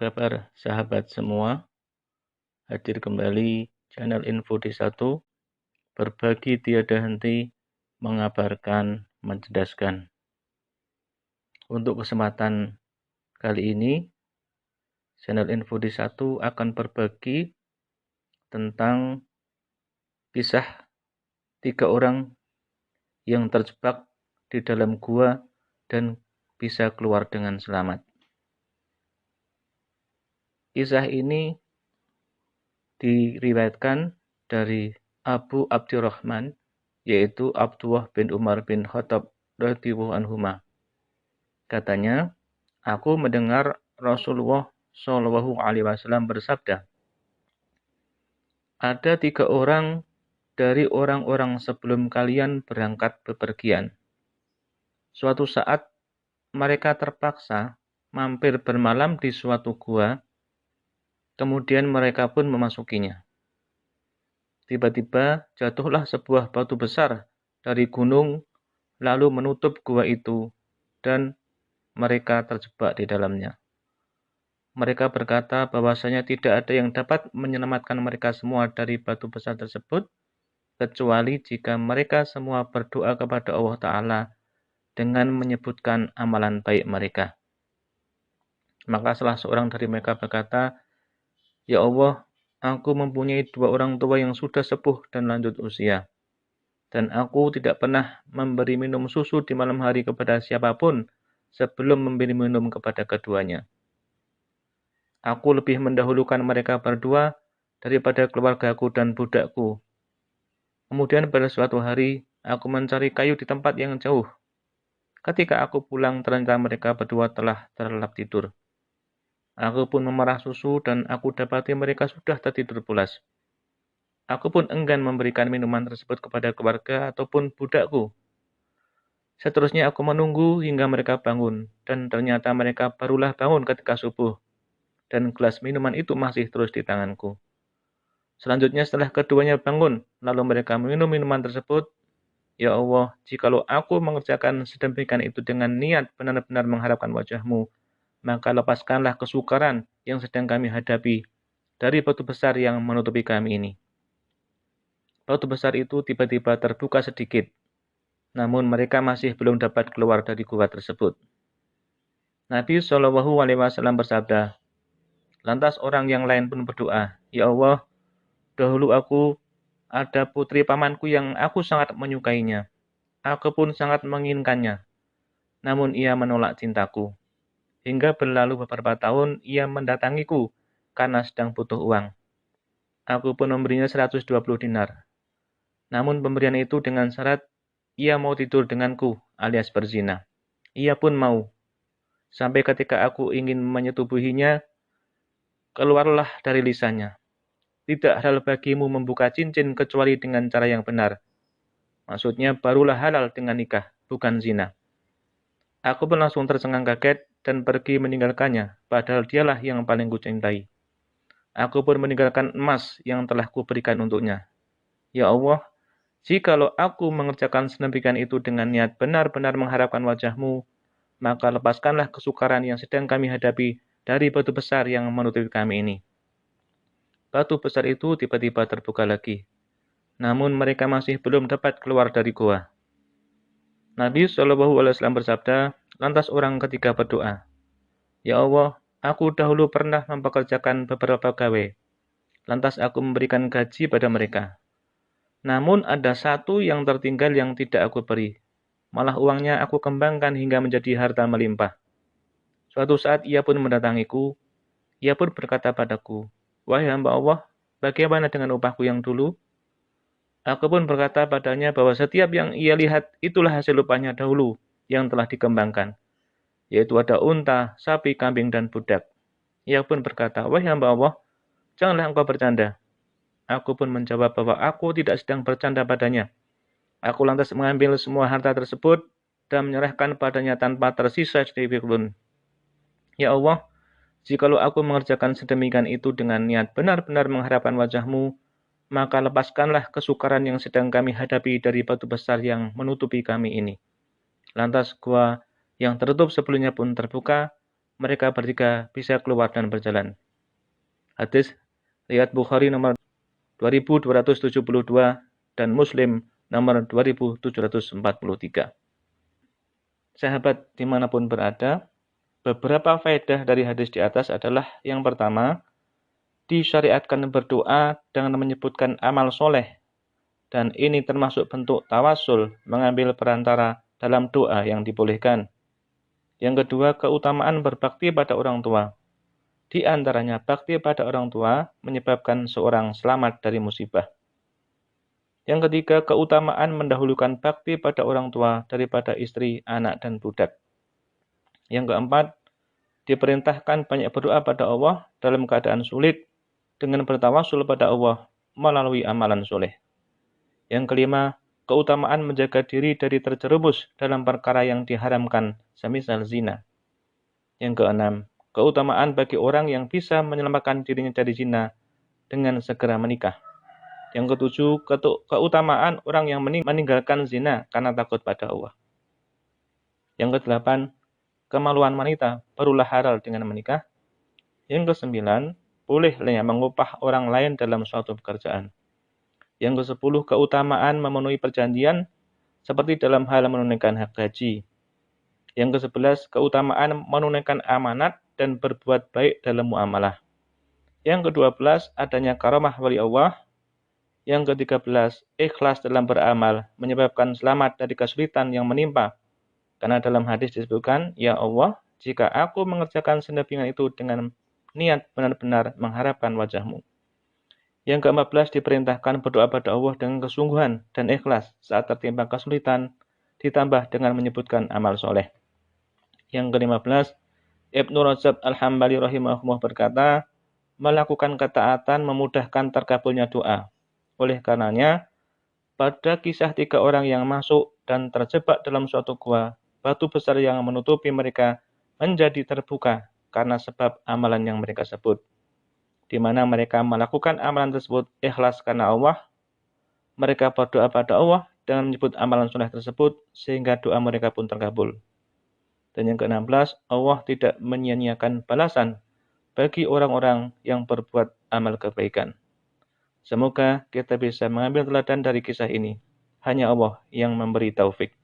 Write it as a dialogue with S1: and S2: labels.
S1: kabar sahabat semua? Hadir kembali channel Info D1, berbagi tiada henti, mengabarkan, mencerdaskan. Untuk kesempatan kali ini, channel Info D1 akan berbagi tentang kisah 3 orang yang terjebak di dalam gua dan bisa keluar dengan selamat. Kisah ini diriwayatkan dari Abu Abdurrahman, yaitu Abdullah bin Umar bin Khattab radhiyallahu anhuma. Katanya, aku mendengar Rasulullah Shallallahu Alaihi Wasallam bersabda, ada 3 orang dari orang-orang sebelum kalian berangkat bepergian. Suatu saat mereka terpaksa mampir bermalam di suatu gua. Kemudian mereka pun memasukinya. Tiba-tiba jatuhlah sebuah batu besar dari gunung, lalu menutup gua itu, dan mereka terjebak di dalamnya. Mereka berkata bahwasanya tidak ada yang dapat menyelamatkan mereka semua dari batu besar tersebut, kecuali jika mereka semua berdoa kepada Allah Ta'ala dengan menyebutkan amalan baik mereka. Maka salah seorang dari mereka berkata, Ya Allah, aku mempunyai 2 orang tua yang sudah sepuh dan lanjut usia. Dan aku tidak pernah memberi minum susu di malam hari kepada siapapun sebelum memberi minum kepada keduanya. Aku lebih mendahulukan mereka berdua daripada keluargaku dan budakku. Kemudian pada suatu hari, aku mencari kayu di tempat yang jauh. Ketika aku pulang, ternyata mereka berdua telah terlelap tidur. Aku pun memerah susu dan aku dapati mereka sudah tertidur pulas. Aku pun enggan memberikan minuman tersebut kepada keluarga ataupun budakku. Seterusnya aku menunggu hingga mereka bangun, dan ternyata mereka barulah bangun ketika subuh, dan gelas minuman itu masih terus di tanganku. Selanjutnya setelah keduanya bangun, lalu mereka minum minuman tersebut. Ya Allah, jikalau aku mengerjakan sedemikian itu dengan niat benar-benar mengharapkan wajah-Mu, maka lepaskanlah kesukaran yang sedang kami hadapi dari batu besar yang menutupi kami ini. Batu besar itu tiba-tiba terbuka sedikit, namun mereka masih belum dapat keluar dari gua tersebut. Nabi Shallallahu Alaihi Wasallam bersabda, lantas orang yang lain pun berdoa, Ya Allah, dahulu aku ada putri pamanku yang aku sangat menyukainya. Aku pun sangat menginginkannya, namun ia menolak cintaku. Hingga berlalu beberapa tahun, ia mendatangiku karena sedang butuh uang. Aku pun memberinya 120 dinar. Namun pemberian itu dengan syarat, ia mau tidur denganku alias berzina. Ia pun mau. Sampai ketika aku ingin menyetubuhinya, keluarlah dari lisannya. Tidak halal bagimu membuka cincin kecuali dengan cara yang benar. Maksudnya barulah halal dengan nikah, bukan zina. Aku pun langsung tercengang kaget dan pergi meninggalkannya, padahal dialah yang paling kucintai. Aku pun meninggalkan emas yang telah kuberikan untuknya. Ya Allah, jikalau aku mengerjakan sedemikian itu dengan niat benar-benar mengharapkan wajah-Mu, maka lepaskanlah kesukaran yang sedang kami hadapi dari batu besar yang menutupi kami ini. Batu besar itu tiba-tiba terbuka lagi. Namun mereka masih belum dapat keluar dari gua. Nabi Shallallahu Alaihi Wasallam bersabda, lantas orang ketiga berdoa, Ya Allah, aku dahulu pernah mempekerjakan beberapa pegawai. Lantas aku memberikan gaji pada mereka. Namun ada satu yang tertinggal yang tidak aku beri. Malah uangnya aku kembangkan hingga menjadi harta melimpah. Suatu saat ia pun mendatangiku. Ia pun berkata padaku, Wahai hamba Allah, bagaimana dengan upahku yang dulu? Aku pun berkata padanya bahwa setiap yang ia lihat itulah hasil upahnya dahulu yang telah dikembangkan, yaitu ada unta, sapi, kambing, dan budak. Ia pun berkata, Wahai hamba Allah, janganlah engkau bercanda. Aku pun menjawab bahwa aku tidak sedang bercanda padanya. Aku lantas mengambil semua harta tersebut dan menyerahkan padanya tanpa tersisa sedikit pun. Ya Allah, jikalau aku mengerjakan sedemikian itu dengan niat benar-benar mengharapkan wajah-Mu, maka lepaskanlah kesukaran yang sedang kami hadapi dari batu besar yang menutupi kami ini. Lantas gua yang tertutup sebelumnya pun terbuka, mereka bertiga bisa keluar dan berjalan. Hadis riwayat Bukhari nomor 2272 dan Muslim nomor 2743. Sahabat dimanapun berada, beberapa faedah dari hadis di atas adalah yang pertama, disyariatkan berdoa dengan menyebutkan amal soleh, dan ini termasuk bentuk tawasul mengambil perantara dalam doa yang dibolehkan. Yang kedua, keutamaan berbakti pada orang tua. Di antaranya, bakti pada orang tua menyebabkan seorang selamat dari musibah. Yang ketiga, keutamaan mendahulukan bakti pada orang tua daripada istri, anak, dan budak. Yang keempat, diperintahkan banyak berdoa pada Allah dalam keadaan sulit dengan bertawasul pada Allah melalui amalan soleh. Yang kelima, keutamaan menjaga diri dari terjerumus dalam perkara yang diharamkan, semisal zina. Yang keenam, keutamaan bagi orang yang bisa menyelamatkan dirinya dari zina dengan segera menikah. Yang ketujuh, keutamaan orang yang meninggalkan zina karena takut pada Allah. Yang kedelapan, kemaluan wanita barulah halal dengan menikah. Yang kesembilan, bolehnya mengupah orang lain dalam suatu pekerjaan. Yang kesepuluh, keutamaan memenuhi perjanjian seperti dalam hal menunaikan hak gaji. Yang kesebelas, keutamaan menunaikan amanat dan berbuat baik dalam muamalah. Yang kedua belas, adanya karamah wali Allah. Yang ke-13, ikhlas dalam beramal menyebabkan selamat dari kesulitan yang menimpa. Karena dalam hadis disebutkan, ya Allah, jika aku mengerjakan senabian itu dengan niat benar-benar mengharapkan wajahmu. Yang ke-14, diperintahkan berdoa pada Allah dengan kesungguhan dan ikhlas saat tertimpa kesulitan, ditambah dengan menyebutkan amal soleh. Yang ke-15, Ibnu Rajab Al-Hambali rahimahullah berkata, melakukan ketaatan memudahkan terkabulnya doa. Oleh karenanya, pada kisah 3 orang yang masuk dan terjebak dalam suatu gua, batu besar yang menutupi mereka menjadi terbuka karena sebab amalan yang mereka sebut. Di mana mereka melakukan amalan tersebut ikhlas karena Allah, mereka berdoa pada Allah dengan menyebut amalan soleh tersebut sehingga doa mereka pun terkabul. Dan yang ke-16, Allah tidak menyia-nyiakan balasan bagi orang-orang yang berbuat amal kebaikan. Semoga kita bisa mengambil teladan dari kisah ini. Hanya Allah yang memberi taufik.